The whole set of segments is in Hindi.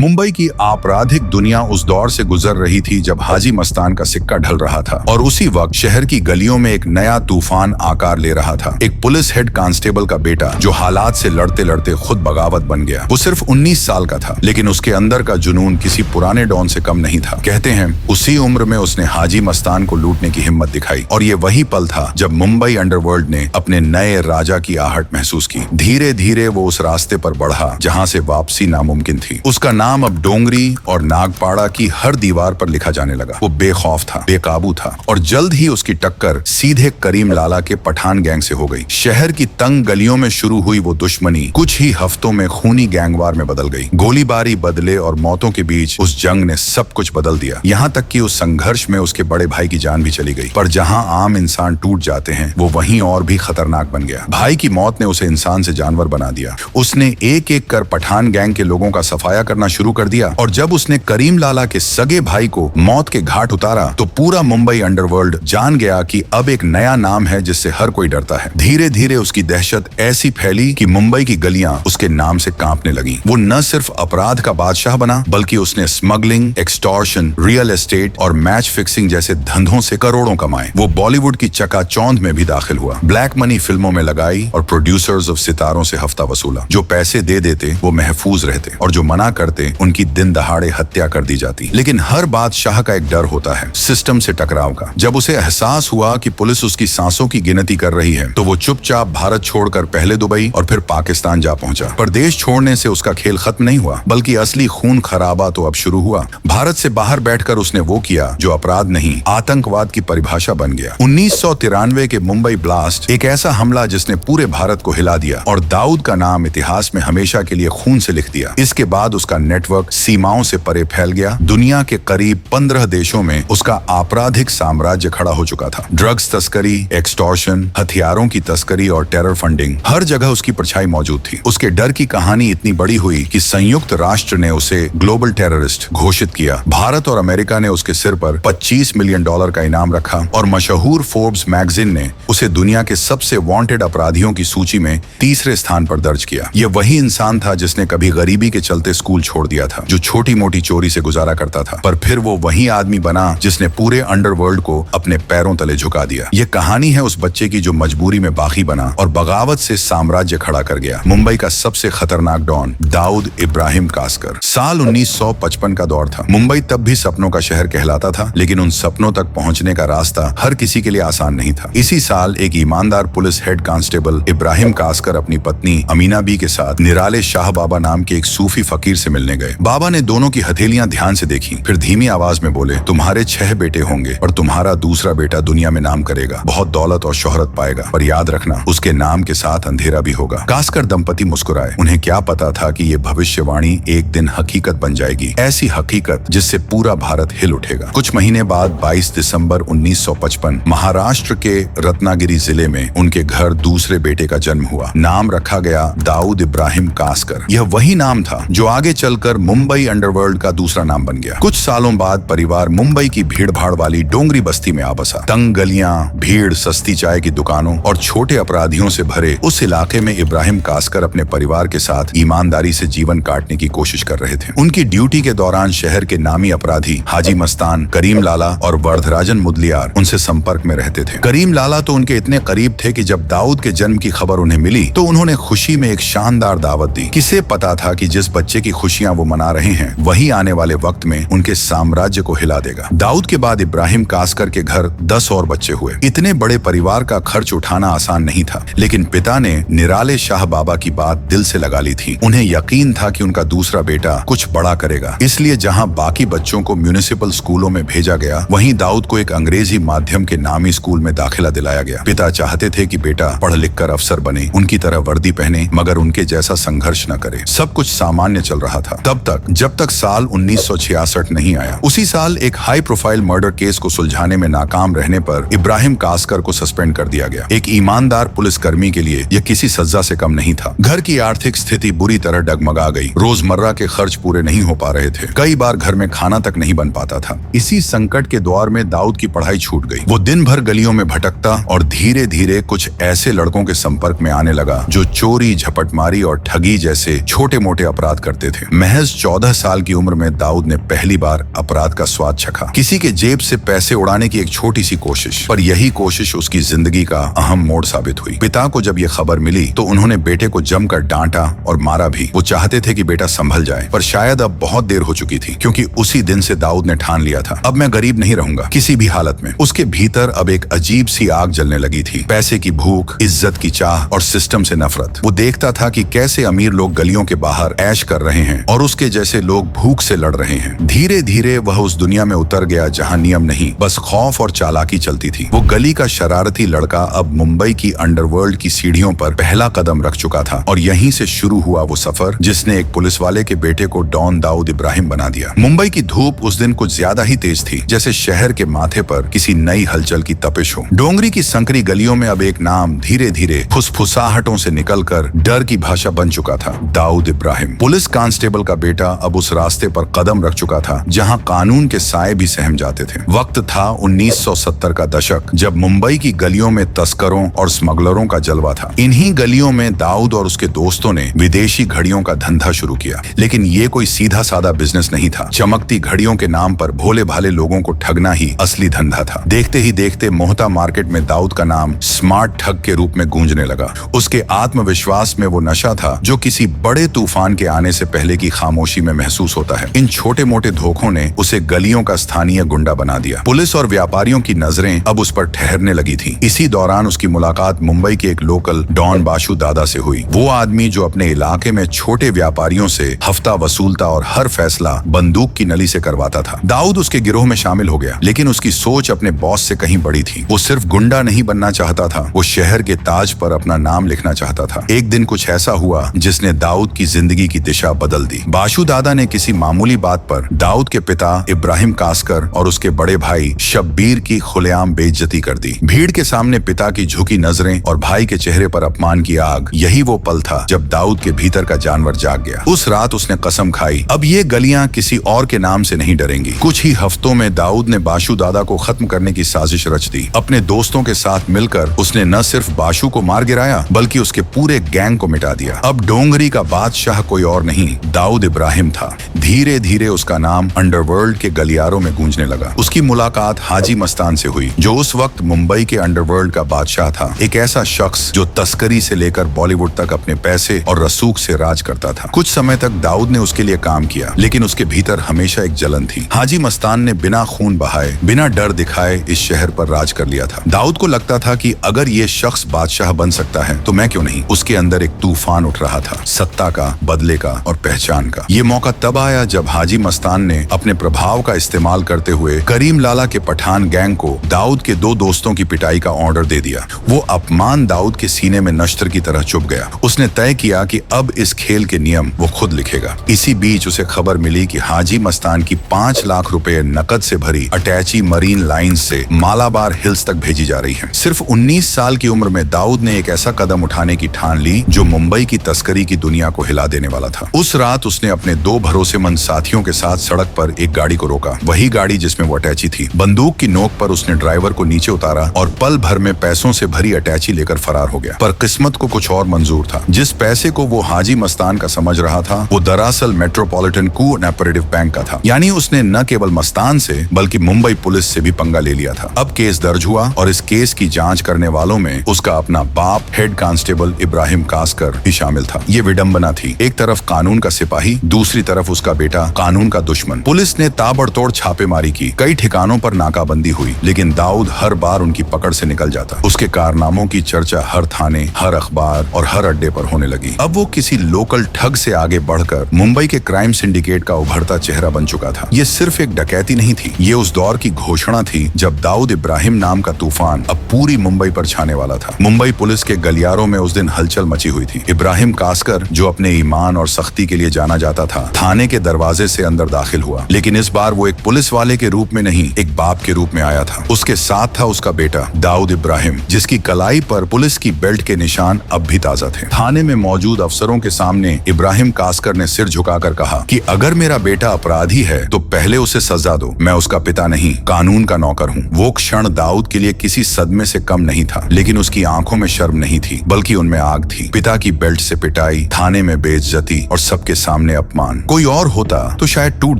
मुंबई की आपराधिक दुनिया उस दौर से गुजर रही थी जब हाजी मस्तान का सिक्का ढल रहा था और उसी वक्त शहर की गलियों में एक नया तूफान आकार ले रहा था। एक पुलिस हेड कांस्टेबल का बेटा जो हालात से लड़ते लड़ते खुद बगावत बन गया। वो सिर्फ 19 साल का था, लेकिन उसके अंदर का जुनून किसी पुराने डॉन से कम नहीं था। कहते हैं उसी उम्र में उसने हाजी मस्तान को लूटने की हिम्मत दिखाई और ये वही पल था जब मुंबई अंडरवर्ल्ड ने अपने नए राजा की आहट महसूस की। धीरे धीरे वो उस रास्ते पर बढ़ा जहाँ से वापसी नामुमकिन थी। उसका नाम अब डोंगरी और नागपाड़ा की हर दीवार पर लिखा जाने लगा। वो बेखौफ था, बेकाबू था और जल्द ही उसकी टक्कर सीधे करीम लाला के पठान गैंग से हो गई। शहर की तंग गलियों में शुरू हुई वो दुश्मनी कुछ ही हफ्तों में खूनी गैंगवार में बदल गई। गोलीबारी, बदले और मौतों के बीच उस जंग ने सब कुछ बदल दिया। यहाँ तक कि उस संघर्ष में उसके बड़े भाई की जान भी चली गई। पर जहाँ आम इंसान टूट जाते हैं, वो वहीं और भी खतरनाक बन गया। भाई की मौत ने उसे इंसान से जानवर बना दिया। उसने एक एक कर पठान गैंग के लोगों का सफाया करना शुरू कर दिया और जब उसने करीम लाला के सगे भाई को मौत के घाट उतारा तो पूरा मुंबई अंडरवर्ल्ड जान गया कि अब एक नया नाम है जिससे हर कोई डरता है। धीरे धीरे उसकी दहशत ऐसी फैली कि मुंबई की गलियां उसके नाम से कांपने लगी। वो न सिर्फ अपराध का बादशाह बना, बल्कि उसने स्मगलिंग, एक्सटॉर्शन, रियल एस्टेट और मैच फिक्सिंग जैसे धंधों से करोड़ों कमाए। वो बॉलीवुड की चकाचौंध में भी दाखिल हुआ, ब्लैक मनी फिल्मों में लगाई और प्रोड्यूसर्स और सितारों से हफ्ता वसूला। जो पैसे दे देते वो महफूज रहते और जो मना करते उनकी दिन दहाड़े हत्या कर दी जाती। लेकिन हर बादशाह का एक डर होता है, सिस्टम से टकराव का। जब उसे एहसास हुआ कि पुलिस उसकी सांसों की गिनती कर रही है तो वो चुपचाप भारत छोड़कर पहले दुबई और फिर पाकिस्तान जा पहुंचा। पर देश छोड़ने से उसका खेल खत्म नहीं हुआ, बल्कि असली खून खराबा तो अब शुरू हुआ। भारत से बाहर बैठकर उसने वो किया जो अपराध नहीं, आतंकवाद की परिभाषा बन गया। 1993 के मुंबई ब्लास्ट एक ऐसा हमला जिसने पूरे भारत को हिला दिया और दाऊद का नाम इतिहास में हमेशा के लिए खून से लिख दिया। इसके बाद उसका नेटवर्क सीमाओं से परे फैल गया। दुनिया के करीब 15 देशों में उसका आपराधिक साम्राज्य खड़ा हो चुका था। ड्रग्स तस्करी, एक्सटॉर्शन, हथियारों की तस्करी और टेरर फंडिंग, हर जगह उसकी परछाई मौजूद थी। उसके डर की कहानी इतनी बड़ी हुई कि संयुक्त राष्ट्र ने उसे ग्लोबल टेररिस्ट घोषित किया। भारत और अमेरिका ने उसके सिर पर $25 मिलियन का इनाम रखा और मशहूर फोर्ब्स मैगजीन ने उसे दुनिया के सबसे वांटेड अपराधियों की सूची में तीसरे स्थान पर दर्ज किया। यह वही इंसान था जिसने कभी गरीबी के चलते स्कूल छोड़ दिया था, जो छोटी मोटी चोरी से गुजारा करता था, पर फिर वो वही आदमी बना जिसने पूरे अंडरवर्ल्ड को अपने पैरों तले झुका दिया। ये कहानी है उस बच्चे की जो मजबूरी में बागी बना और बगावत से साम्राज्य खड़ा कर गया। मुंबई का सबसे खतरनाक डॉन दाऊद इब्राहिम कास्कर। साल 1955 का दौर था। मुंबई तब भी सपनों का शहर कहलाता था, लेकिन उन सपनों तक पहुंचने का रास्ता हर किसी के लिए आसान नहीं था। इसी साल एक ईमानदार police head constable Ibrahim Kaskar अपनी पत्नी अमीना बी के साथ निराले शाह बाबा नाम के एक सूफी फकीर से मिलने गए। बाबा ने दोनों की हथेलियां ध्यान से देखी, फिर धीमी आवाज में बोले, तुम्हारे 6 बेटे होंगे और तुम्हारा दूसरा बेटा दुनिया में नाम करेगा, बहुत दौलत और शोहरत पाएगा, पर याद रखना उसके नाम के साथ अंधेरा भी होगा। कास्कर दंपति मुस्कुराए। उन्हें क्या पता था कि ये भविष्यवाणी एक दिन हकीकत बन जाएगी, ऐसी हकीकत जिससे पूरा भारत हिल उठेगा। कुछ महीने बाद 22 दिसंबर 1955 महाराष्ट्र के रत्नागिरी जिले में उनके घर दूसरे बेटे का जन्म हुआ। नाम रखा गया दाऊद इब्राहिम कास्कर। यह वही नाम था जो आगे चलकर मुंबई अंडरवर्ल्ड का दूसरा नाम बन गया। कुछ सालों बाद परिवार मुंबई की भीड़-भाड़ वाली डोंगरी बस्ती में आ बसा। तंग गलियां, भीड़, सस्ती चाय की दुकानों और छोटे अपराधियों से भरे उस इलाके में इब्राहिम कास्कर अपने परिवार के साथ ईमानदारी से जीवन काटने की कोशिश कर रहे थे। उनकी ड्यूटी के दौरान शहर के नामी अपराधी हाजी मस्तान, करीम लाला और वर्धराजन मुदलियार उनसे संपर्क में रहते थे। करीम लाला तो उनके इतने करीब थे कि जब दाऊद के जन्म की खबर उन्हें मिली तो उन्होंने खुशी में एक शानदार दावत दी। किसे पता था कि जिस बच्चे की खुशियां वो मना रहे हैं वही आने वाले वक्त में उनके साम्राज्य को हिला देगा। दाऊद के बाद इब्राहिम कास्कर के घर 10 और बच्चे हुए। इतने बड़े परिवार का खर्च उठाना आसान नहीं था, लेकिन पिता ने निराले शाह बाबा की बात दिल से लगा ली थी। उन्हें यकीन था कि उनका दूसरा बेटा कुछ बड़ा करेगा। इसलिए जहां बाकी बच्चों को म्युनिसिपल स्कूलों में भेजा गया, वहीं दाऊद को एक अंग्रेजी माध्यम के नामी स्कूल में दाखिला दिलाया गया। पिता चाहते थे कि बेटा पढ़ लिख कर अफसर बने, उनकी तरह वर्दी पहने, मगर उनके जैसा संघर्ष न करे। सब कुछ सामान्य चल रहा था तब तक जब तक साल 1966 नहीं आया। उसी साल एक हाई प्रोफाइल मर्डर केस को सुलझाने में नाकाम रहने पर इब्राहिम कास्कर को सस्पेंड कर दिया गया। एक ईमानदार पुलिसकर्मी के लिए यह किसी सजा से कम नहीं था। घर की आर्थिक स्थिति बुरी तरह डगमगा गई। रोजमर्रा के खर्च पूरे नहीं हो पा रहे थे। कई बार घर में खाना तक नहीं बन पाता था। इसी संकट के दौर में दाऊद की पढ़ाई छूट गई। वो दिन भर गलियों में भटकता और धीरे धीरे कुछ ऐसे लड़कों के संपर्क में आने लगा जो चोरी, झपटमारी और ठगी जैसे छोटे मोटे अपराध करते थे। महज 14 साल की उम्र में दाऊद ने पहली बार अपराध का स्वाद चखा। किसी के जेब से पैसे उड़ाने की एक छोटी सी कोशिश, पर यही कोशिश उसकी जिंदगी का अहम मोड़ साबित हुई। पिता को जब ये खबर मिली तो उन्होंने बेटे को जमकर डांटा और मारा भी। वो चाहते थे कि बेटा संभल जाए, पर शायद अब बहुत देर हो चुकी थी, क्योंकि उसी दिन से दाऊद ने ठान लिया था, अब मैं गरीब नहीं रहूंगा किसी भी हालत में। उसके भीतर अब एक अजीब सी आग जलने लगी थी, पैसे की भूख, इज्जत की चाह और सिस्टम से नफरत। वो देखता था कि कैसे अमीर लोग गलियों के बाहर ऐश कर रहे हैं और उसके जैसे लोग भूख से लड़ रहे हैं। धीरे धीरे वह उस दुनिया में उतर गया जहां नियम नहीं, बस खौफ और चालाकी चलती थी। वो गली का शरारती लड़का अब मुंबई की अंडरवर्ल्ड की सीढ़ियों पर पहला कदम रख चुका था, और यहीं से शुरू हुआ वो सफर जिसने एक पुलिस वाले के बेटे को डॉन दाऊद इब्राहिम बना दिया। मुंबई की धूप उस दिन कुछ ज्यादा ही तेज थी, जैसे शहर के माथे पर किसी नई हलचल की तपिश हो। डोंगरी की संकरी गलियों में अब एक नाम धीरे धीरे फुसफुसाहटों से निकलकर डर की भाषा बन चुका था, दाऊद इब्राहिम। पुलिस कांस्टेबल का बेटा अब उस रास्ते पर कदम रख चुका था जहां कानून के साए भी सहम जाते थे। वक्त था 1970 का दशक, जब मुंबई की गलियों में तस्करों और स्मगलरों का जलवा था। इन्हीं गलियों में दाऊद और उसके दोस्तों ने विदेशी घड़ियों का धंधा शुरू किया, लेकिन ये कोई सीधा साधा बिजनेस नहीं था। चमकती घड़ियों के नाम पर भोले भाले लोगों को ठगना ही असली धंधा था। देखते ही देखते मोहता मार्केट में दाऊद का नाम स्मार्ट ठग के रूप में गूंजने लगा। उसके आत्मविश्वास में वो नशा था जो किसी बड़े तूफान के आने से पहले की खामोशी में महसूस होता है। इन छोटे मोटे धोखों ने उसे गलियों का स्थानीय गुंडा बना दिया। पुलिस और व्यापारियों की नजरें अब उस पर ठहरने लगी थी। इसी दौरान उसकी मुलाकात मुंबई के एक लोकल डॉन बाशु दादा से हुई। वो आदमी जो अपने इलाके में छोटे व्यापारियों से हफ्ता वसूलता और हर फैसला बंदूक की नली से करवाता था। दाऊद उसके गिरोह में शामिल हो गया, लेकिन उसकी सोच अपने बॉस से कहीं बड़ी थी। वो सिर्फ गुंडा नहीं बनना चाहता था, वो शहर के ताज पर अपना नाम लिखना चाहता था। एक दिन कुछ ऐसा हुआ जिसने दाऊद की जिंदगी की दिशा बदल दी। बाशु दादा ने किसी मामूली बात पर दाऊद के पिता इब्राहिम कासकर और उसके बड़े भाई शब्बीर की खुलेआम बेइज्जती कर दी। भीड़ के सामने पिता की झुकी नजरें और भाई के चेहरे पर अपमान की आग, यही वो पल था जब दाऊद के भीतर का जानवर जाग गया। उस रात उसने कसम खाई, अब ये गलियां किसी और के नाम से नहीं डरेंगी। कुछ ही हफ्तों में दाऊद ने बाशु दादा को खत्म करने की साजिश रच दी। अपने दोस्तों के साथ मिलकर उसने न सिर्फ बाशु को मार गिराया, बल्कि उसके पूरे गैंग को मिटा दिया। अब डोंगरी का बादशाह कोई और नहीं, दाऊद इब्राहिम था। धीरे धीरे उसका नाम अंडरवर्ल्ड के गलियारों में गूंजने लगा। उसकी मुलाकात हाजी मस्तान से हुई, जो उस वक्त मुंबई के अंडरवर्ल्ड का बादशाह था। एक ऐसा शख्स जो तस्करी से लेकर बॉलीवुड तक अपने पैसे और रसूख से राज करता था। कुछ समय तक दाऊद ने उसके लिए काम किया, लेकिन उसके भीतर हमेशा एक जलन थी। हाजी मस्तान ने बिना खून बहाए, बिना डर दिखाए इस शहर पर राज कर लिया था। दाऊद को लगता था कि अगर ये शख्स बादशाह बन सकता है तो मैं क्यों नहीं। उसके अंदर एक तूफान उठ रहा था, सत्ता का, बदले का और पहचान का। ये मौका तब आया जब हाजी मस्तान ने अपने प्रभाव का इस्तेमाल करते हुए करीम लाला के पठान गैंग को दाऊद के 2 दोस्तों की पिटाई का ऑर्डर दे दिया। वो अपमान दाऊद के सीने में नश्तर की तरह चुभ गया। उसने तय किया कि अब इस खेल के नियम वो खुद लिखेगा। इसी बीच उसे खबर मिली कि हाजी मस्तान की 5 लाख रुपए नकद से भरी अटैची मरीन लाइन से मालाबार हिल्स तक भेजी जा रही है। सिर्फ 19 साल की उम्र में दाऊद ने एक ऐसा कदम उठाने की ठान ली जो मुंबई की तस्करी की दुनिया को हिला देने वाला था। उस रात उसने अपने 2 भरोसेमंद साथियों के साथ सड़क पर एक गाड़ी को रोका, वही गाड़ी जिसमें वो अटैची थी। बंदूक की नोक पर उसने ड्राइवर को नीचे उतारा और पल भर में पैसों से भरी अटैची लेकर फरार हो गया। पर किस्मत को कुछ और मंजूर था। जिस पैसे को वो हाजी मस्तान का समझ रहा था, वो दरअसल मेट्रोपॉलिटन कोऑपरेटिव बैंक का था। यानी उसने न केवल मस्तान से बल्कि मुंबई पुलिस से भी पंगा ले लिया था। अब केस दर्ज हुआ और इस केस की जांच करने वालों में उसका अपना बाप हेड कांस्टेबल इब्राहिम कासकर भी शामिल था। ये विडंबना थी, एक तरफ कानून का सिपाही, दूसरी तरफ उसका बेटा कानून का दुश्मन। पुलिस ने ताबड़तोड़ छापेमारी की, कई ठिकानों पर नाकाबंदी हुई, लेकिन दाऊद हर बार उनकी पकड़ से निकल जाता। उसके कारनामों की चर्चा हर थाने, हर अखबार और हर अड्डे पर होने लगी। अब वो किसी लोकल ठग से आगे बढ़कर मुंबई के क्राइम सिंडिकेट का उभरता चेहरा बन चुका था। ये सिर्फ एक डकैती नहीं थी, ये उस दौर की घोषणा थी जब दाऊद इब्राहिम नाम का तूफान अब पूरी मुंबई पर छाने वाला था। मुंबई पुलिस के गलियारों में उस दिन हलचल मची हुई थी। इब्राहिम कासकर, जो अपने ईमान और सख्ती के लिए जाना जाता था, थाने के दरवाजे से अंदर दाखिल हुआ, लेकिन इस बार वो एक पुलिस वाले के रूप में नहीं, एक बाप के रूप में आया था। उसके साथ था उसका बेटा दाऊद इब्राहिम, जिसकी कलाई पर पुलिस की बेल्ट बेल्ट के निशान अब भी ताजा थे। थाने में मौजूद अफसरों के सामने इब्राहिम कास्कर ने सिर झुकाकर कहा कि अगर मेरा बेटा अपराधी है तो पहले उसे सजा दो, मैं उसका पिता नहीं, कानून का नौकर हूँ। वो क्षण दाऊद के लिए किसी सदमे से कम नहीं था, लेकिन उसकी आंखों में शर्म नहीं थी बल्कि उनमें आग थी। पिता की बेल्ट से पिटाई, थाने में बेइज्जती और सबके सामने अपमान। कोई और होता तो शायद टूट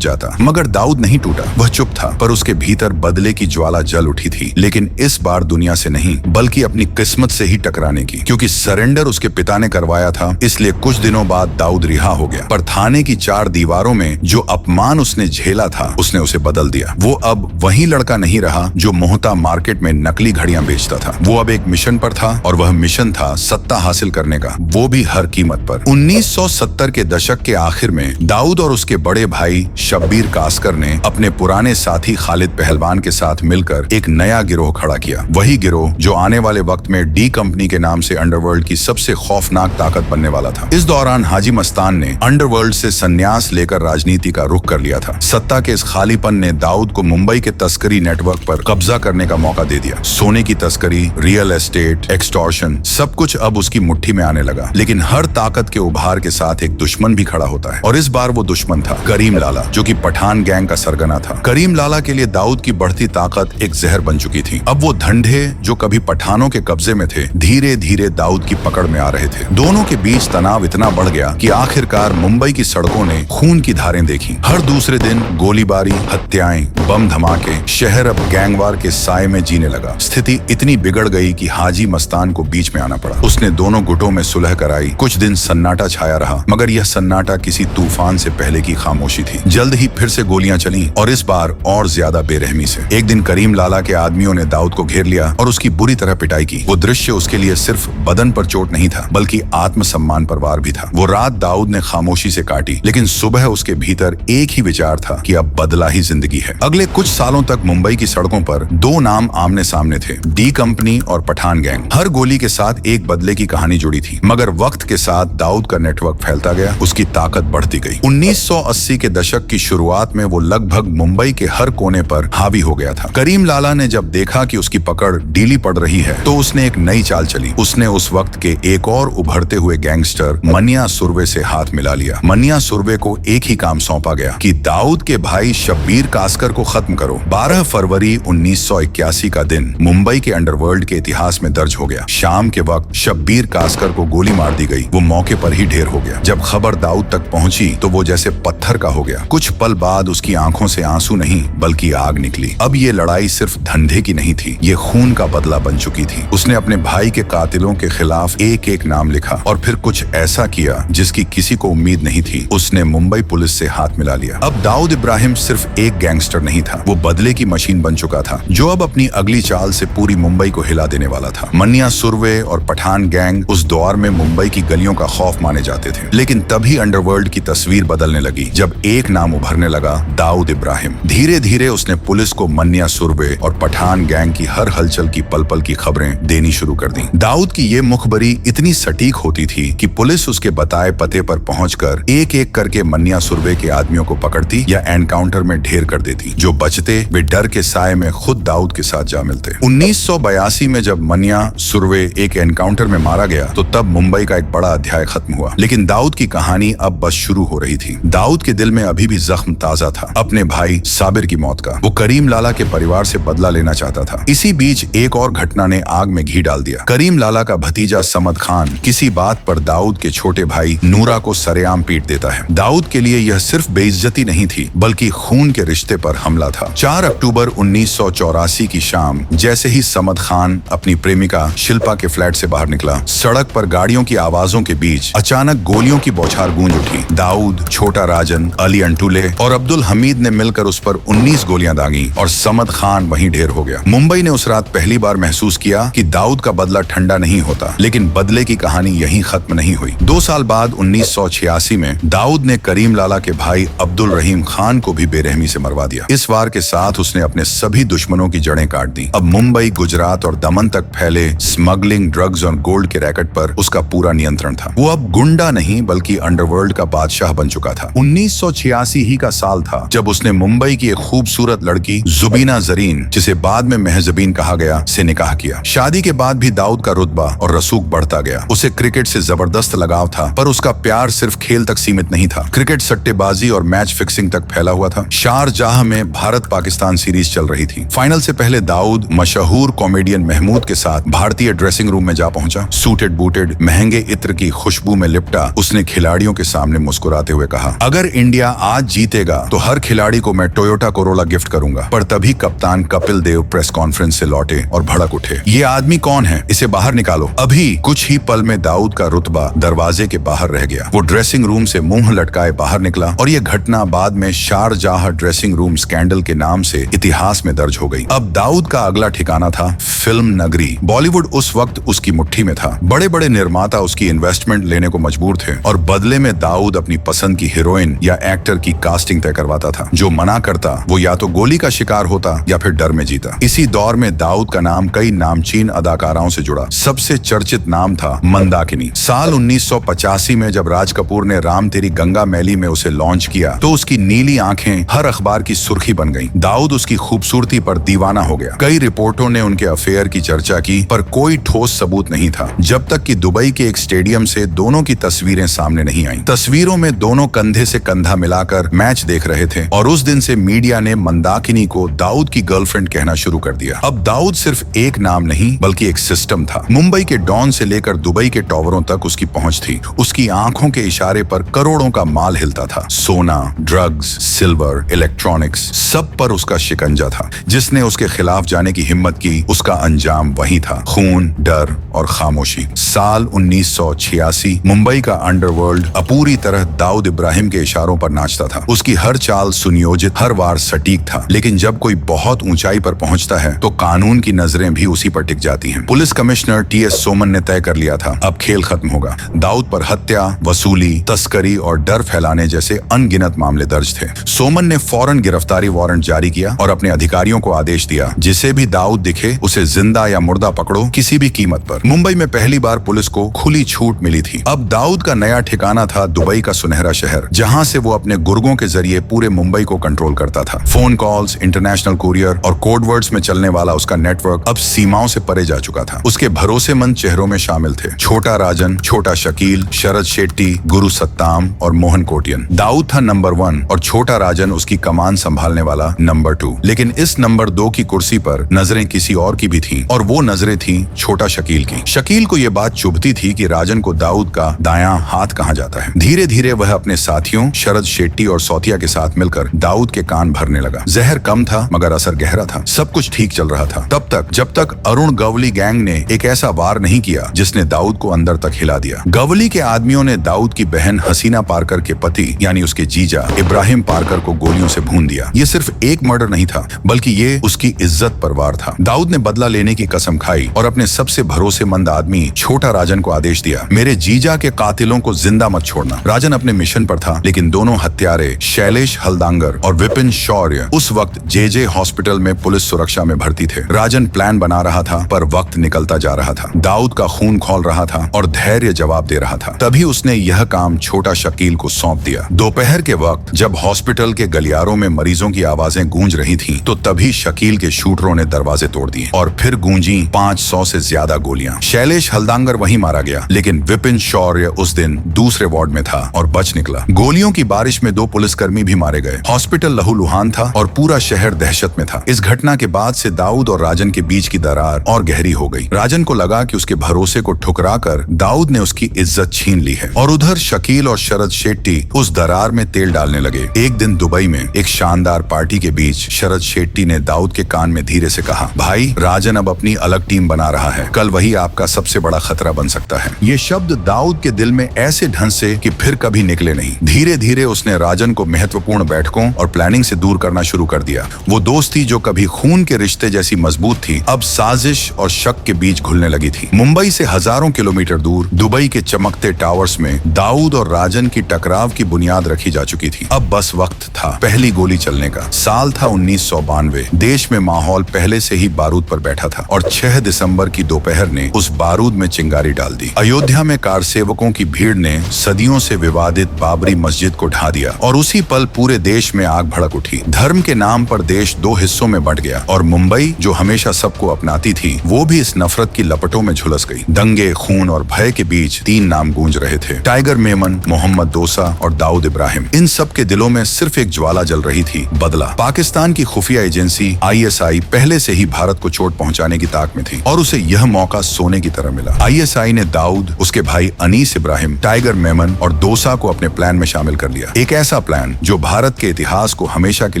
जाता, मगर दाऊद नहीं टूटा। वह चुप था, पर उसके भीतर बदले की ज्वाला जल उठी थी, लेकिन इस बार दुनिया से नहीं बल्कि अपनी किस्मत से ही टकराने की। क्योंकि सरेंडर उसके पिता ने करवाया था, इसलिए कुछ दिनों बाद दाऊद रिहा हो गया। पर थाने की 4 दीवारों में जो अपमान उसने झेला था, उसने उसे बदल दिया। वो अब वही लड़का नहीं रहा जो मोहता मार्केट में नकली घड़ियां बेचता था। वो अब एक मिशन पर था, और वह मिशन था सत्ता हासिल करने का, वो भी हर कीमत पर। 1970 के दशक के आखिर में दाऊद और उसके बड़े भाई शब्बीर कास्कर ने अपने पुराने साथी खालिद पहलवान के साथ मिलकर एक नया गिरोह खड़ा किया। वही गिरोह जो आने वाले वक्त में डी कंपनी के नाम से अंडरवर्ल्ड की सबसे खौफनाक ताकत बनने वाला था। इस दौरान हाजी मस्तान ने अंडरवर्ल्ड से संन्यास लेकर राजनीति का रुख कर लिया था। सत्ता के इस खालीपन ने दाऊद को मुंबई के तस्करी नेटवर्क पर कब्जा करने का मौका दे दिया। सोने की तस्करी, रियल एस्टेट, एक्सटॉर्शन, सब कुछ अब उसकी मुट्ठी में आने लगा। लेकिन हर ताकत के उभार के साथ एक दुश्मन भी खड़ा होता है, और इस बार वो दुश्मन था करीम लाला, जो कि पठान गैंग का सरगना था। करीम लाला के लिए दाऊद की बढ़ती ताकत एक जहर बन चुकी थी। अब वो धंधे जो कभी पठानों के कब्जे में थे, धीरे धीरे दाऊद की पकड़ में आ रहे थे। दोनों के बीच तनाव इतना बढ़ गया कि आखिरकार मुंबई की सड़कों ने खून की धारें देखी। हर दूसरे दिन गोलीबारी, हत्याएं, बम धमाके। शहर अब गैंगवार के साए में जीने लगा। स्थिति इतनी बिगड़ गई कि हाजी मस्तान को बीच में आना पड़ा। उसने दोनों गुटों में सुलह कराई। कुछ दिन सन्नाटा छाया रहा, मगर यह सन्नाटा किसी तूफान से पहले की खामोशी थी। जल्द ही फिर से गोलियां चलीं, और इस बार और ज्यादा बेरहमी से। एक दिन करीम लाला के आदमियों ने दाऊद को घेर लिया और उसकी बुरी तरह पिटाई की। वो दृश्य उसके लिए सिर्फ बदन पर चोट नहीं था, बल्कि आत्मसम्मान पर वार भी था। वो रात दाऊद ने खामोशी से काटी, लेकिन सुबह उसके भीतर एक ही विचार था कि अब बदला ही जिंदगी है। अगले कुछ सालों तक मुंबई की सड़कों पर 2 नाम आमने सामने थे, डी कंपनी और पठान गैंग। हर गोली के साथ एक बदले की कहानी जुड़ी थी, मगर वक्त के साथ दाऊद का नेटवर्क फैलता गया, उसकी ताकत बढ़ती गई। 1980 के दशक की शुरुआत में वो लगभग मुंबई के हर कोने पर हावी हो गया था। करीम लाला ने जब देखा कि उसकी पकड़ ढीली पड़ रही है, तो उसने एक नई चाल चली। उसने उस वक्त के एक और उभरते हुए गैंगस्टर मनिया सुर्वे से हाथ मिला लिया। मनिया सुर्वे को एक ही काम सौंपा गया कि दाऊद के भाई शब्बीर कास्कर को खत्म करो। 12 फरवरी 1981 का दिन मुंबई के अंडरवर्ल्ड के इतिहास में दर्ज हो गया। शाम के वक्त शब्बीर कास्कर को गोली मार दी गई। वो मौके पर ही ढेर हो गया। जब खबर दाऊद तक पहुंची तो वो जैसे पत्थर का हो गया। कुछ पल बाद उसकी आंखों से आंसू नहीं बल्कि आग निकली। अब ये लड़ाई सिर्फ धंधे की नहीं थी, ये खून का बदला बन चुकी थी। उसने अपने भाई के कातिलों के खिलाफ एक एक नाम लिखा, और फिर कुछ ऐसा किया जिसकी किसी को उम्मीद नहीं थी। उसने मुंबई पुलिस से हाथ मिला लिया। अब दाऊद इब्राहिम सिर्फ एक गैंगस्टर नहीं था, वो बदले की मशीन बन चुका था, जो अब अपनी अगली चाल से पूरी मुंबई को हिला देने वाला था। मनिया सुर्वे और पठान गैंग उस दौर में मुंबई की गलियों का खौफ माने जाते थे। लेकिन तभी अंडरवर्ल्ड की तस्वीर बदलने लगी जब एक नाम उभरने लगा, दाऊद इब्राहिम। धीरे धीरे उसने पुलिस को मनिया सुर्वे और पठान गैंग की हर हलचल की पल पल की खबरें देनी शुरू कर दी। दाऊद की ये मुखबरी इतनी सटीक होती थी कि पुलिस उसके बताए पते पर पहुंचकर एक एक करके मनिया सुर्वे के आदमियों को पकड़ती या एनकाउंटर में ढेर कर देती। जो बचते वे डर के साए में खुद दाऊद के साथ जा मिलते। 1982 में जब मनिया सुर्वे एक एनकाउंटर में मारा गया, तो तब मुंबई का एक बड़ा अध्याय खत्म हुआ। लेकिन दाऊद की कहानी अब बस शुरू हो रही थी। दाऊद के दिल में अभी भी जख्म ताजा था, अपने भाई साबिर की मौत का। वो करीम लाला के परिवार से बदला लेना चाहता था। इसी बीच एक और घटना ने आग में घी डाल दिया। करीम लाला का भतीजा समद खान किसी बात पर दाऊद के छोटे भाई नूरा को सरेआम पीट देता है। दाऊद के लिए यह सिर्फ बेइज्जती नहीं थी, बल्कि खून के रिश्ते पर हमला था। 4 अक्टूबर 1984 की शाम जैसे ही समद खान अपनी प्रेमिका शिल्पा के फ्लैट से बाहर निकला, सड़क पर गाड़ियों की आवाजों के बीच अचानक गोलियों की बौछार गूंज उठी। दाऊद, छोटा राजन, अली अंटुले और अब्दुल हमीद ने मिलकर उस पर 19 गोलियां दागी, और समद खान वहीं ढेर हो गया। मुंबई ने उस रात पहली बार महसूस किया कि दाऊद का बदला ठंडा नहीं होता। लेकिन बदले की कहानी यहीं खत्म नहीं हुई। 2 साल बाद 1986 में दाऊद ने करीम लाला के भाई अब्दुल रहीम खान को भी बेरहमी से मरवा दिया। इस वार के साथ उसने अपने सभी दुश्मनों की जड़ें काट दी। अब मुंबई, गुजरात और दमन तक फैले स्मगलिंग, ड्रग्स और गोल्ड के रैकेट पर उसका पूरा नियंत्रण था। वो अब गुंडा नहीं बल्कि अंडरवर्ल्ड का बादशाह बन चुका था। 1986 ही का साल था जब उसने मुंबई की एक खूबसूरत लड़की जुबीना जरीन, जिसे बाद में महजबीन कहा गया, से निकाह किया। शादी के बाद भी दाऊद का रुतबा और रसूख बढ़ता गया। उसे क्रिकेट से जबरदस्त लगाव था, पर उसका प्यार सिर्फ खेल तक सीमित नहीं था। क्रिकेट सट्टेबाजी और मैच फिक्सिंग तक फैला हुआ था। शारजाह में भारत पाकिस्तान सीरीज चल रही थी। फाइनल से पहले दाऊद मशहूर कॉमेडियन महमूद के साथ भारतीय ड्रेसिंग रूम में जा पहुंचा। सूटेड बूटेड, महंगे इत्र की खुशबू में लिपटा उसने खिलाड़ियों के सामने मुस्कुराते हुए कहा, अगर इंडिया आज जीतेगा तो हर खिलाड़ी को मैं टोयोटा कोरोला गिफ्ट करूंगा। पर तभी कप्तान कपिल देव प्रेस कॉन्फ्रेंस से लौटे और भड़क उठे, ये आदमी कौन है? इसे बाहर निकालो। अभी कुछ ही पल में दाऊद का रुतबा दरवाजे के बाहर रह गया। वो ड्रेसिंग रूम से मुंह लटकाए बाहर निकला और ये घटना बाद में शारजाह ड्रेसिंग रूम स्कैंडल के नाम से इतिहास में दर्ज हो गई। अब दाऊद का अगला ठिकाना था फिल्म नगरी। बॉलीवुड उस वक्त उसकी मुट्ठी में था। बड़े बड़े निर्माता उसकी इन्वेस्टमेंट लेने को मजबूर थे और बदले में दाऊद अपनी पसंद की हीरोइन या एक्टर की कास्टिंग तय करवाता था। जो मना करता वो या तो गोली का शिकार होता या फिर डर में जीता। इसी दौर में दाऊद का नाम कई नामचीन अदाकाराओं से जुड़ा। सबसे चर्चित नाम था मंदाकिनी। साल 1985 में जब राज कपूर ने राम तेरी गंगा मैली में उसे लॉन्च किया तो उसकी नीली आंखें हर अखबार की सुर्खी बन गईं। दाऊद उसकी खूबसूरती पर दीवाना हो गया। कई रिपोर्टों ने उनके अफेयर की चर्चा की, पर कोई ठोस सबूत नहीं था, जब तक कि दुबई के एक स्टेडियम से दोनों की तस्वीरें सामने नहीं आईं। तस्वीरों में दोनों कंधे से कंधा मिलाकर मैच देख रहे थे और उस दिन से मीडिया ने मंदाकिनी को दाऊद की गर्लफ्रेंड कहना शुरू कर दिया। अब दाऊद सिर्फ एक नाम नहीं बल्कि एक सिस्टम था। मुंबई के डॉन से लेकर दुबई के टॉवरों तक उसकी पहुंच थी। उसकी आंखों के इशारे पर करोड़ों का माल हिलता था। सोना, ड्रग्स, सिल्वर, इलेक्ट्रॉनिक्स, सब पर उसका शिकंजा था। जिसने उसके खिलाफ जाने की हिम्मत की उसका अंजाम वही था, खून, डर और खामोशी। साल 1986 मुंबई का अंडरवर्ल्ड पूरी तरह दाऊद इब्राहिम के इशारों पर नाचता था। उसकी हर चाल सुनियोजित, हर वार सटीक था। लेकिन जब कोई बहुत ऊंचाई पर पहुंचता है तो कानून की नजरें भी उसी पर टिक जाती हैं। पुलिस कमिश्नर टीएस सोमन ने तय कर लिया था, अब खेल खत्म होगा। दाऊद पर हत्या, वसूली, तस्करी और डर फैलाने जैसे अनगिनत मामले दर्ज थे। सोमन ने फौरन गिरफ्तारी वारंट जारी किया और अपने अधिकारियों को आदेश दिया, जिसे भी दाऊद दिखे उसे जिंदा या मुर्दा पकड़ो, किसी भी कीमत पर। मुंबई में पहली बार पुलिस को खुली छूट मिली थी। अब दाऊद का नया ठिकाना था दुबई का सुनहरा शहर, जहां से वो अपने गुर्गों के जरिए पूरे मुंबई को कंट्रोल करता था। फोन कॉल्स, इंटरनेशनल कुरियर और कोडवर्ड्स में चलने वाला उसका नेटवर्क अब सीमाओं से परे जा चुका था। उसके भरोसेमंद चेहरों में शामिल थे छोटा राजन, छोटा शकील, शरद शेट्टी, गुरु सत्ताम और मोहन कोटियन। दाऊद था नंबर 1 और छोटा राजन उसकी कमान संभालने वाला नंबर 2। लेकिन इस नंबर 2 की कुर्सी पर नजरें किसी और की भी थीं और वो नजरें थीं छोटा शकील की। शकील को ये बात चुभती थी कि राजन को दाऊद का दायां हाथ कहा जाता है। धीरे धीरे वह अपने साथियों शरद शेट्टी और सौतिया के साथ मिलकर दाऊद के कान भरने लगा। जहर कम था मगर असर गहरा था। सब कुछ ठीक चल रहा था तब तक जब तक अरुण गवली गैंग ने एक ऐसा वार नहीं किया जिसने दाऊद को अंदर तक हिला दिया। गवली के आदमियों ने दाऊद की बहन हसीना पारकर के पति यानी उसके जीजा इब्राहिम पारकर को गोलियों से भून दिया। ये सिर्फ एक मर्डर नहीं था बल्कि ये उसकी इज्जत पर वार था। दाऊद ने बदला लेने की कसम खाई और अपने सबसे भरोसेमंद आदमी छोटा राजन को आदेश दिया, मेरे जीजा के कातिलों को जिंदा मत छोड़ना। राजन अपने मिशन पर था, लेकिन दोनों हत्यारे शैलेश हल्दांगर और विपिन शौर्य उस वक्त जेजे हॉस्पिटल में पुलिस सुरक्षा में भर्ती थे। राजन प्लान बना रहा था पर वक्त निकलता जा रहा था। दाऊद का खून खौल रहा था और धैर्य जवाब दे रहा था। तभी उसने यह काम छोटा शकील को सौंप दिया। दोपहर के वक्त जब हॉस्पिटल के गलियारों में मरीजों की आवाजें गूंज रही थीं, तो तभी शकील के शूटरों ने दरवाजे तोड़ दिए और फिर गूंजी 500 से ज्यादा गोलियां। शैलेश हल्दांगर वहीं मारा गया, लेकिन विपिन शौर्य उस दिन दूसरे वार्ड में था और बच निकला। गोलियों की बारिश में 2 पुलिसकर्मी भी मारे गए। हॉस्पिटल लहूलुहान था और पूरा शहर दहशत में था। इस घटना के बाद से दाऊद और राजन के बीच की दरार और गहरी हो गई। राजन को लगा कि उसके भरोसे को ठुकराकर दाऊद ने उसकी इज्जत छीन ली है और उधर शकील और शरद शेट्टी उस दरार में तेल डालने लगे। एक दिन दुबई में एक शानदार पार्टी के बीच शरद शेट्टी ने दाऊद के कान में धीरे से कहा, भाई राजन अब अपनी अलग टीम बना रहा है, कल वही आपका सबसे बड़ा खतरा बन सकता है। ये शब्द दाऊद के दिल में ऐसे ढंसे कि फिर कभी निकले नहीं। धीरे धीरे उसने राजन को महत्वपूर्ण बैठकों और प्लानिंग से दूर करना शुरू कर दिया। वो दोस्ती जो कभी खून के रिश्ते जैसी मजबूत थी, अब साजिश और शक के बीच घुलने लगी थी। मुंबई से हजारों किलोमीटर दूर दुबई के चमकते टावर्स में दाऊद और राजन की टकराव की बुनियाद रखी जा चुकी थी। अब बस वक्त था पहली गोली चलने का। साल था 1992। देश में माहौल पहले से ही बारूद पर बैठा था और 6 दिसंबर की दोपहर ने उस बारूद में चिंगारी डाल दी। अयोध्या में कारसेवकों की भीड़ ने सदियों से विवादित बाबरी मस्जिद को ढा दिया और उसी पल पूरे देश में आग भड़क उठी। धर्म के नाम पर देश 2 हिस्सों में बंट गया और मुंबई जो हमेशा सबको अपनाती थी, वो भी इस नफरत की लपटों में झुलस गई। दंगे, खून और भय के बीच 3 नाम गूंज रहे थे, टाइगर मेमन, मोहम्मद दोसा और दाऊद इब्राहिम। इन सब के दिलों में सिर्फ एक ज्वाला जल रही थी, बदला। पाकिस्तान की खुफिया एजेंसी ISI पहले से ही भारत को चोट पहुंचाने की ताक में थी और उसे यह मौका सोने की तरह मिला। ISI ने दाऊद, उसके भाई अनीस इब्राहिम, टाइगर मेमन और दोसा को अपने प्लान में शामिल कर लिया। एक ऐसा प्लान जो भारत के इतिहास को हमेशा के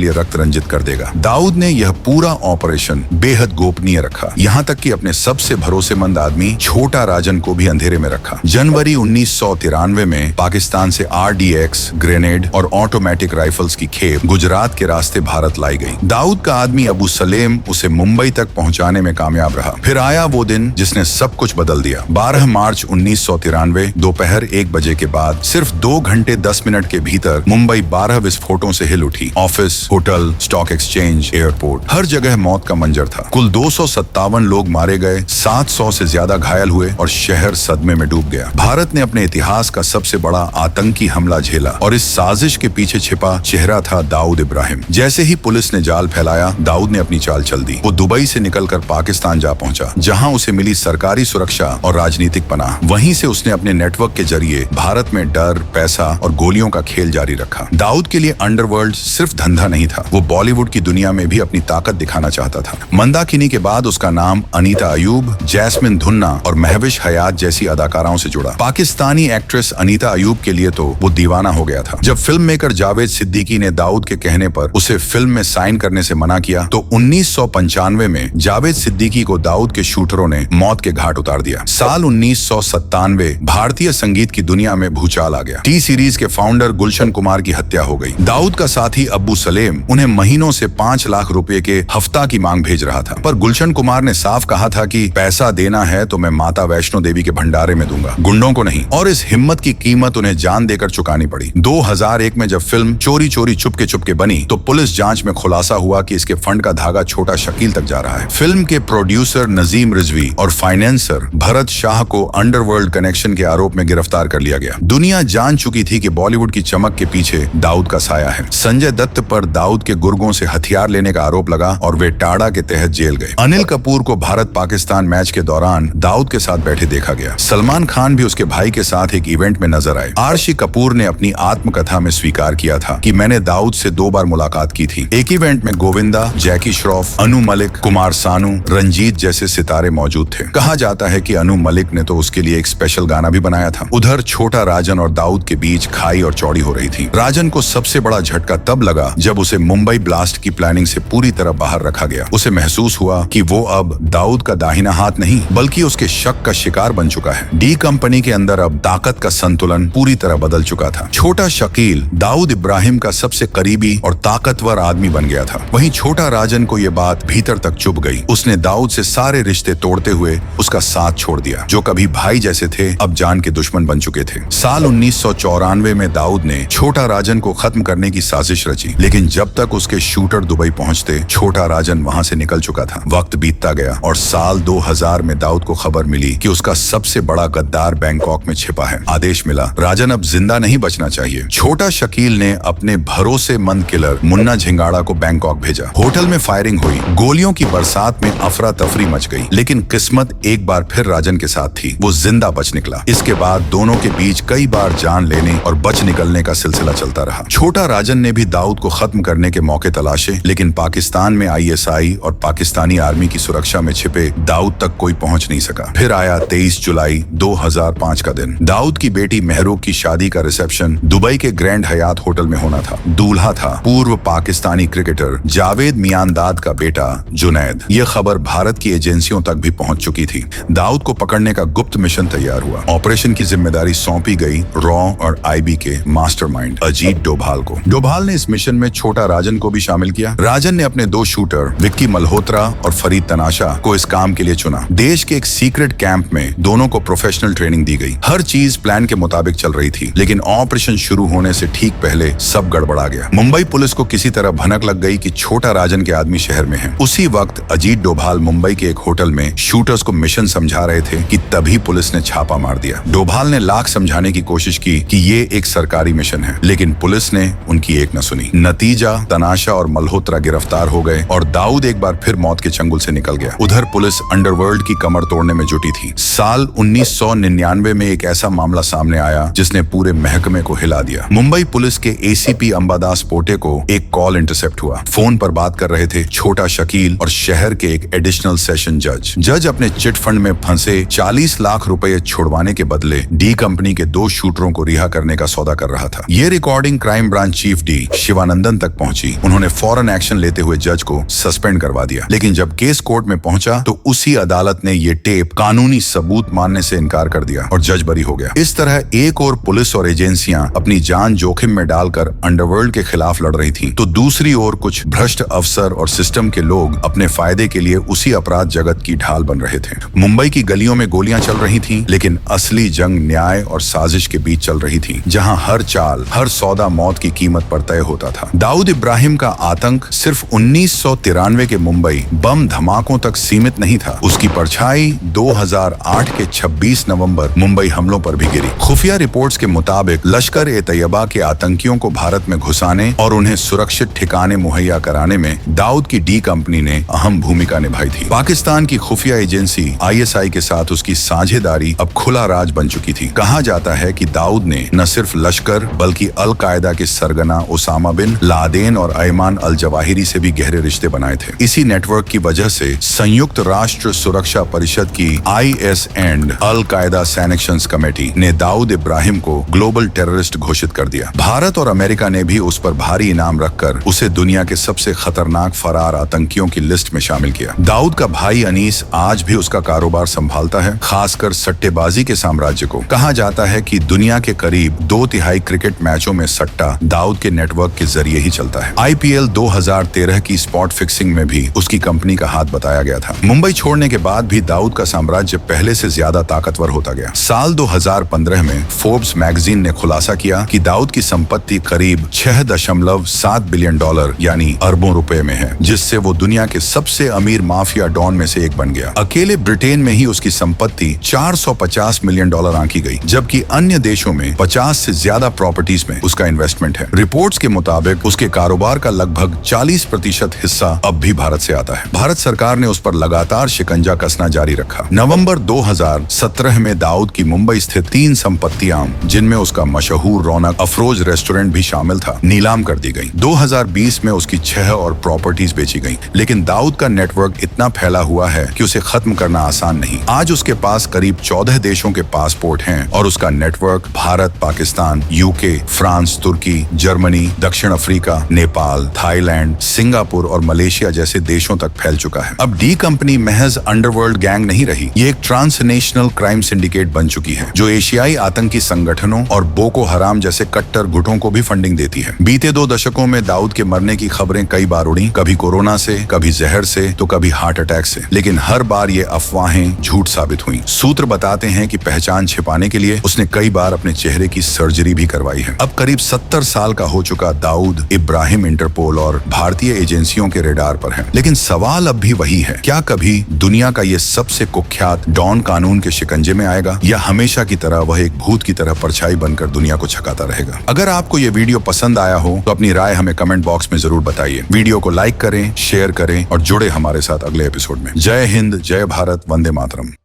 लिए रक्त रंजित कर देगा। दाऊद ने यह पूरा ऑपरेशन बेहद गोपनीय रखा, यहाँ तक कि अपने सबसे भरोसेमंद आदमी छोटा राजन को भी अंधेरे में रखा। जनवरी 1993 में पाकिस्तान से RDX, ग्रेनेड और ऑटोमेटिक राइफल्स की खेप गुजरात के रास्ते भारत लाई गई। दाऊद का आदमी अबू सलेम उसे मुंबई तक पहुंचाने में कामयाब रहा। फिर आया वो दिन जिसने सब कुछ बदल दिया। 12 मार्च 1993 दोपहर 1 बजे के बाद सिर्फ 2 घंटे 10 मिनट के भीतर मुंबई 12 विस्फोटों से हिल उठी। Office, hotel, stock exchange, airport, हर जगह मौत का मंजर था। कुल 257 लोग मारे गए, 700 से ज्यादा घायल हुए और शहर सदमे में डूब गया। भारत ने अपने इतिहास का सबसे बड़ा आतंकी हमला झेला और इस साजिश के पीछे छिपा चेहरा था दाऊद इब्राहिम। जैसे ही पुलिस ने जाल फैलाया, दाऊद ने अपनी चाल चल दी। वो दुबई से निकलकर पाकिस्तान जा पहुंचा, जहां उसे मिली सरकारी सुरक्षा और राजनीतिक पनाह। वहीं से उसने अपने नेटवर्क के जरिए भारत में डर, पैसा और गोलियों का खेल जारी रखा। दाऊद के लिए अंडरवर्ल्ड सिर्फ धंधा नहीं था, वो बॉलीवुड की दुनिया में भी अपनी ताकत दिखाना चाहता था। मंदाकिनी के बाद उसका नाम अनीता अयूब, जैस्मिन धुन्ना और महविश हयात जैसी अदाकाराओं से जुड़ा। पाकिस्तानी एक्ट्रेस अनीता अयूब के लिए तो वो दीवाना हो गया था। जब फिल्म मेकर जावेद सिद्दीकी ने दाऊद के कहने पर उसे फिल्म में साइन करने से मना किया, तो 1995 में जावेद सिद्दीकी को दाऊद के शूटरों ने मौत के घाट उतार दिया। साल 1997 भारतीय संगीत की दुनिया में भूचाल आ गया। टी सीरीज के फाउंडर गुलशन कुमार की हत्या हो गई। दाऊद का साथी अब्बू सलेम उन्हें महीनों से 5 लाख रुपए के हफ्ता की मांग भेज रहा था, पर गुलशन कुमार ने साफ कहा था कि पैसा देना है तो मैं माता वैष्णो देवी के भंडारे में दूंगा, गुंडों को नहीं। और इस हिम्मत की कीमत उन्हें जान देकर चुकानी पड़ी। 2001 में जब फिल्म चोरी चोरी चुपके चुपके बनी, तो पुलिस जांच में खुलासा हुआ कि इसके फंड का धागा छोटा शकील तक जा रहा है। फिल्म के प्रोड्यूसर नजीम रिजवी और फाइनेंसर भरत शाह को अंडरवर्ल्ड कनेक्शन के आरोप में गिरफ्तार कर लिया गया। दुनिया जान चुकी थी कि बॉलीवुड की चमक के पीछे दाऊद का साया है। संजय दत्त पर दाऊद के गुर्गों से हथियार लेने का आरोप लगा और वे टाड़ा के तहत जेल गए। अनिल कपूर को भारत पाकिस्तान मैच के दौरान दाऊद के साथ बैठे देखा गया। सलमान खान भी उसके भाई के साथ एक इवेंट में नजर आए। आरशी कपूर ने अपनी आत्मकथा में स्वीकार किया था कि मैंने दाऊद से 2 बार मुलाकात की थी। एक इवेंट में गोविंदा, जैकी श्रॉफ, अनु मलिक, कुमार सानू, रंजीत जैसे सितारे मौजूद थे। कहा जाता है कि अनु मलिक ने तो उसके लिए एक स्पेशल गाना भी बनाया था। उधर छोटा राजन और दाऊद के बीच खाई और चौड़ी हो रही थी। राजन को सबसे बड़ा झटका तब लगा जब उसे मुंबई ब्लास्ट की प्लानिंग से पूरी तरह बाहर रखा गया। उसे महसूस हुआ कि वो अब दाऊद का दाहिना हाथ नहीं बल्कि उसके शक का शिकार बन चुका है। डी कंपनी के अंदर अब ताकत का संतुलन पूरी तरह बदल चुका था। छोटा शकील दाऊद इब्राहिम का सबसे करीबी और ताकतवर आदमी बन गया था। वहीं छोटा राजन को यह बात भीतर तक चुभ गई। उसने दाऊद से सारे रिश्ते तोड़ते हुए उसका साथ छोड़ दिया। जो कभी भाई जैसे थे अब जान के दुश्मन बन चुके थे। साल 1994 में दाऊद ने छोटा राजन को खत्म करने की साजिश रची, लेकिन जब तक उसके शूटर दुबई पहुंचते छोटा राजन वहां से निकल चुका था। वक्त बीतता गया और साल 2000 में दाऊद को खबर मिली कि उसका सबसे बड़ा गद्दार बैंकॉक में छिपा है। आदेश मिला, राजन अब जिंदा नहीं बचना चाहिए। छोटा शकील ने अपने भरोसेमंद किलर मुन्ना झिंगाड़ा को बैंकॉक भेजा। होटल में फायरिंग हुई, गोलियों की बरसात में अफरा तफरी मच गई, लेकिन किस्मत एक बार फिर राजन के साथ थी। वो जिंदा बच निकला। इसके बाद दोनों के बीच कई बार जान लेने और बच निकलने का सिलसिला चलता रहा। छोटा राजन ने भी दाऊद को खत्म करने के मौके तलाशे, लेकिन पाकिस्तान में ISI और पाकिस्तानी आर्मी की सुरक्षा में छिपे दाऊद तक कोई पहुंच नहीं सका। फिर आया 23 जुलाई 2005 का दिन। दाऊद की बेटी महरूक की शादी का रिसेप्शन दुबई के ग्रैंड हयात होटल में होना था। दूल्हा था पूर्व पाकिस्तानी क्रिकेटर जावेद मियांदाद का बेटा जुनैद। यह खबर भारत की एजेंसियों तक भी पहुंच चुकी थी। दाऊद को पकड़ने का गुप्त मिशन तैयार हुआ। ऑपरेशन की जिम्मेदारी सौंपी गई रॉ और IB के मास्टरमाइंड अजीत डोभाल को। डोभाल ने इस मिशन में छोटा राजन को भी शामिल किया। राजन ने अपने 2 शूटर विक्की मल्होत्रा और फरीद तनाशा को इस काम के लिए चुना। देश के एक सीक्रेट कैंप में दोनों को प्रोफेशनल ट्रेनिंग दी गई। हर चीज प्लान के मुताबिक चल रही थी, लेकिन ऑपरेशन शुरू होने से ठीक पहले सब गड़बड़ा गया। मुंबई पुलिस को किसी तरह भनक लग गई कि छोटा राजन के आदमी शहर में हैं। उसी वक्त अजीत डोभाल मुंबई के एक होटल में शूटर्स को मिशन समझा रहे थे कि तभी पुलिस ने छापा मार दिया। डोभाल ने लाख समझाने की कोशिश की कि ये एक सरकारी मिशन है, लेकिन पुलिस ने उनकी एक न सुनी। नतीजा, तनाशा और मल्होत्रा गिरफ्तार हो गए और दाऊद एक बार फिर मौत के चंगुल से निकल गया। उधर पुलिस अंडरवर्ल्ड अंडरवर्ल्ड की कमर तोड़ने में जुटी थी। साल 1999 में एक ऐसा मामला सामने आया जिसने पूरे महकमे को हिला दिया। मुंबई पुलिस के एसीपी अंबादास पोटे को एक कॉल इंटरसेप्ट हुआ। फोन पर बात कर रहे थे छोटा शकील और शहर के एक एडिशनल सेशन जज। जज अपने चिट फंड में फंसे 40 लाख रुपए छुड़वाने के बदले डी कंपनी के 2 शूटरों को रिहा करने का सौदा कर रहा था। ये recording crime branch chief D Sivanandan तक पहुंची। उन्होंने फौरन एक्शन लेते हुए जज को सस्पेंड करवा दिया। लेकिन जब केस कोर्ट में पहुंचा तो उसी अदालत ने ये टेप कानूनी सबूत मानने से इनकार कर दिया और जज बरी हो गया। इस तरह एक और पुलिस और एजेंसियां अपनी जान जोखिम में डालकर अंडरवर्ल्ड के खिलाफ लड़ रही थी, तो दूसरी ओर कुछ भ्रष्ट अफसर और सिस्टम के लोग अपने फायदे के लिए उसी अपराध जगत की ढाल बन रहे थे। मुंबई की गलियों में गोलियां चल रही थीं, लेकिन असली जंग न्याय और साजिश के बीच चल रही थी, जहां हर चाल, हर सौदा मौत की कीमत पर तय होता था। दाऊद इब्राहिम का आतंक सिर्फ 1993 के मुंबई बम धमाकों तक सीमित नहीं था। उसकी परछाई 2008 के 26 नवंबर मुंबई हमलों पर भी गिरी। खुफिया रिपोर्ट्स के मुताबिक लश्कर ए तैयबा के आतंकियों को भारत में घुसाने और उन्हें सुरक्षित ठिकाने मुहैया कराने में दाऊद की डी कंपनी ने अहम भूमिका निभाई थी। पाकिस्तान की खुफिया एजेंसी ISI के साथ उसकी साझेदारी अब खुला राज बन चुकी थी। कहा जाता है कि दाऊद ने न सिर्फ लश्कर बल्कि अल कायदा के सरगना उसामा बिन लादेन और अयमान अल जवाहिरी से भी गहरे रिश्ते बनाए थे। इसी नेटवर्क की वजह से संयुक्त राष्ट्र सुरक्षा परिषद की IS एंड अल कायदा सैंक्शंस कमेटी ने दाऊद इब्राहिम को ग्लोबल टेररिस्ट घोषित कर दिया। भारत और अमेरिका ने भी उस पर भारी इनाम रखकर उसे दुनिया के सबसे खतरनाक फरार आतंकियों की लिस्ट में शामिल किया। दाऊद का भाई अनीस आज भी उसका कारोबार संभालता है, खासकर सट्टेबाजी के साम्राज्य को। कहा जाता है कि दुनिया के करीब 2/3 क्रिकेट मैचों में सट्टा दाऊद के नेटवर्क के जरिए ही चलता है। IPL 2013 की स्पॉट फिक्सिंग में भी उसकी कंपनी का हाथ बताया गया था। मुंबई छोड़ने के बाद भी दाऊद का साम्राज्य पहले से ज्यादा ताकतवर होता गया। साल 2015 में फोर्ब्स मैगजीन ने खुलासा किया कि दाऊद की संपत्ति करीब $6.7 बिलियन यानी अरबों रुपए में है, जिससे वो दुनिया के सबसे अमीर माफिया डॉन में से एक बन गया। अकेले ब्रिटेन में ही उसकी संपत्ति $450 मिलियन आंकी गई, जबकि अन्य देशों में 50 से ज्यादा प्रॉपर्टीज में उसका इन्वेस्टमेंट है। रिपोर्ट्स के मुताबिक उसके कारोबार का लगभग 40% हिस्सा अब भी भारत से आता है। भारत सरकार ने उस पर लगातार शिकंजा कसना जारी रखा। नवंबर 2017 में दाऊद की मुंबई स्थित 3 संपत्तियां, जिनमें उसका मशहूर रौनक अफरोज रेस्टोरेंट भी शामिल था, नीलाम कर दी गई। 2020 में उसकी 6 और प्रॉपर्टीज बेची गई। लेकिन दाऊद का नेटवर्क इतना फैला हुआ है कि उसे खत्म करना आसान नहीं। आज उसके पास करीब 14 देशों के पासपोर्ट हैं और उसका network Bharat, Pakistan, UK, France, तुर्की, जर्मनी, दक्षिण अफ्रीका, नेपाल, थाईलैंड, सिंगापुर और मलेशिया जैसे देशों तक फैल चुका है। अब डी कंपनी महज अंडरवर्ल्ड गैंग नहीं रही, ये एक ट्रांसनेशनल क्राइम सिंडिकेट बन चुकी है, जो एशियाई आतंकी संगठनों और बोको हराम जैसे कट्टर गुटों को भी फंडिंग देती है। बीते 2 दशकों में दाऊद के मरने की खबरें कई बार उड़ी, कभी कोरोना से, कभी जहर से, तो कभी हार्ट अटैक से। लेकिन हर बार ये अफवाहें झूठ साबित हुई। सूत्र बताते हैं कि पहचान छिपाने के लिए उसने कई बार अपने चेहरे की सर्जरी भी करवाई है। अब करीब 70 साल का हो चुका दाऊद इब्राहिम इंटरपोल और भारतीय एजेंसियों के रेडार पर है। लेकिन सवाल अब भी वही है, क्या कभी दुनिया का ये सबसे कुख्यात डॉन कानून के शिकंजे में आएगा, या हमेशा की तरह वह एक भूत की तरह परछाई बनकर दुनिया को छकाता रहेगा? अगर आपको ये वीडियो पसंद आया हो तो अपनी राय हमें कमेंट बॉक्स में जरूर बताइए। वीडियो को लाइक करें, शेयर करें और जुड़े हमारे साथ अगले एपिसोड में। जय हिंद, जय भारत, वंदे मातरम।